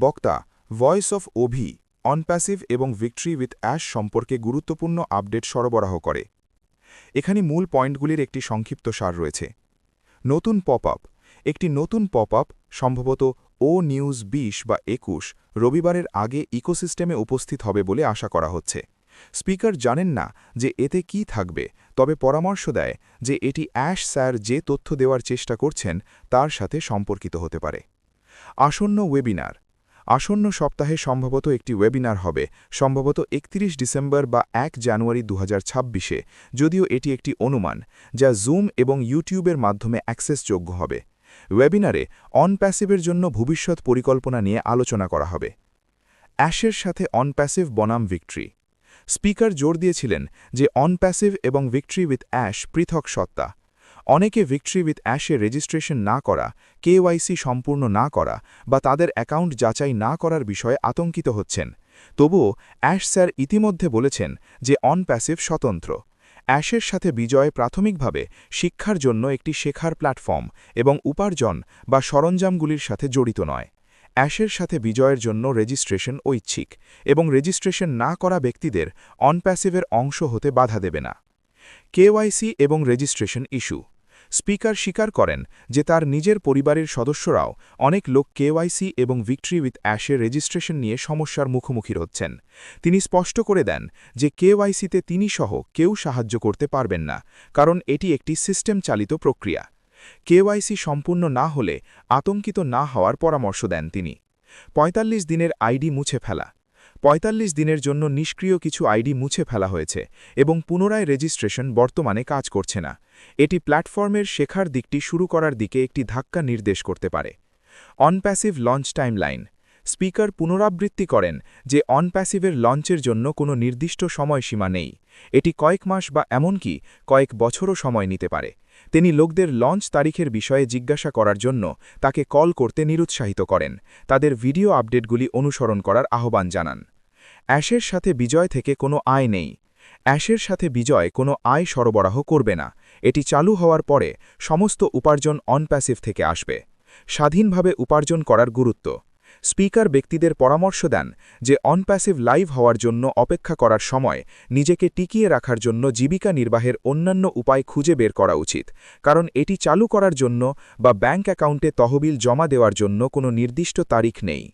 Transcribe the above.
বক্তা voice of ওভি অনপ্যাসিভ এবং victory with ash সম্পর্কে গুরুত্বপূর্ণ আপডেট সরবরাহ করে। এখানে মূল পয়েন্টগুলির একটি সংক্ষিপ্ত সার রয়েছে। নতুন পপ আপ। একটি নতুন পপ আপ সম্ভবত ও নিউজ ২০ বা ২১ রবিবারের আগে ইকোসিস্টেমে উপস্থিত হবে বলে আশা করা হচ্ছে। স্পিকার জানেন না যে এতে কি থাকবে, তবে পরামর্শ দেয় যে এটি অ্যাশ স্যার যে তথ্য দেওয়ার চেষ্টা করছেন তার সাথে সম্পর্কিত হতে পারে। আসন্ন ওয়েবিনার। আসন্ন সপ্তাহে সম্ভবত একটি ওয়েবিনার হবে, সম্ভবত ৩১ ডিসেম্বর বা ১ জানুয়ারি ২০২৬-এ, যদিও এটি একটি অনুমান যা জুম এবং ইউটিউবের মাধ্যমে অ্যাক্সেসযোগ্য হবে। ওয়েবিনারে অনপ্যাসিভের জন্য ভবিষ্যৎ পরিকল্পনা নিয়ে আলোচনা করা হবে। অ্যাশের সাথে অনপ্যাসিভ বনাম ভিক্টরি। স্পিকার জোর দিয়েছিলেন যে অনপ্যাসিভ এবং ভিক্টরি উইথ অ্যাশ পৃথক সত্তা। অনেকে ভিক্টরি উইথ অ্যাশে রেজিস্ট্রেশন না করা, কেওয়াইসি সম্পূর্ণ না করা বা তাদের অ্যাকাউন্ট যাচাই না করার বিষয়ে আতঙ্কিত হচ্ছেন। তবুও অ্যাশ স্যার ইতিমধ্যে বলেছেন যে অনপ্যাসিভ স্বতন্ত্র। অ্যাশের সাথে বিজয় প্রাথমিকভাবে শিক্ষার জন্য একটি শেখার প্ল্যাটফর্ম এবং উপার্জন বা সরঞ্জামগুলির সাথে জড়িত নয়। অ্যাশের সাথে বিজয়ের জন্য রেজিস্ট্রেশন ঐচ্ছিক এবং রেজিস্ট্রেশন না করা ব্যক্তিদের অনপ্যাসিভের অংশ হতে বাধা দেবে না। কেওয়াইসি এবং রেজিস্ট্রেশন ইস্যু। স্পিকার স্বীকার করেন যে তার নিজের পরিবারের সদস্যরাও অনেক লোক কেওয়াইসি এবং ভিক্টরি উইথ অ্যাশের রেজিস্ট্রেশন নিয়ে সমস্যার মুখোমুখি হচ্ছেন। তিনি স্পষ্ট করে দেন যে কেওয়াইসিতে তিনি সহ কেউ সাহায্য করতে পারবেন না, কারণ এটি একটি সিস্টেম চালিত প্রক্রিয়া। কেওয়াইসি সম্পূর্ণ না হলে আতঙ্কিত না হওয়ার পরামর্শ দেন তিনি। ৪৫ দিনের আইডি মুছে ফেলা। ৪৫ দিনের জন্য নিষ্ক্রিয় কিছু আইডি মুছে ফেলা হয়েছে এবং পুনরায় রেজিস্ট্রেশন বর্তমানে কাজ করছে না। এটি প্ল্যাটফর্মের শেখার দিকটি শুরু করার দিকে একটি ধাক্কা নির্দেশ করতে পারে। অনপ্যাসিভ লঞ্চ টাইমলাইন। স্পিকার পুনরাবৃত্তি করেন যে অনপ্যাসিভের লঞ্চের জন্য কোনো নির্দিষ্ট সময়সীমা নেই। এটি কয়েক মাস বা এমনকি কয়েক বছরও সময় নিতে পারে। তিনি লোকদের লঞ্চ তারিখের বিষয়ে জিজ্ঞাসা করার জন্য তাকে কল করতে নিরুৎসাহিত করেন, তাদের ভিডিও আপডেটগুলি অনুসরণ করার আহ্বান জানান। অ্যাশের সাথে বিজয় থেকে কোনো আয় নেই। অ্যাশের সাথে বিজয় কোনো আয় সরবরাহ করবে না। এটি চালু হওয়ার পরে সমস্ত উপার্জন অনপ্যাসিভ থেকে আসবে। স্বাধীনভাবে উপার্জন করার গুরুত্ব। স্পিকার ব্যক্তিদের পরামর্শ দেন যে অনপ্যাসিভ লাইভ হওয়ার জন্য অপেক্ষা করার সময় নিজেকে টিকিয়ে রাখার জন্য জীবিকা নির্বাহের অন্যান্য উপায় খুঁজে বের করা উচিত, কারণ এটি চালু করার জন্য বা ব্যাংক অ্যাকাউন্টে তহবিল জমা দেওয়ার জন্য কোনো নির্দিষ্ট তারিখ নেই।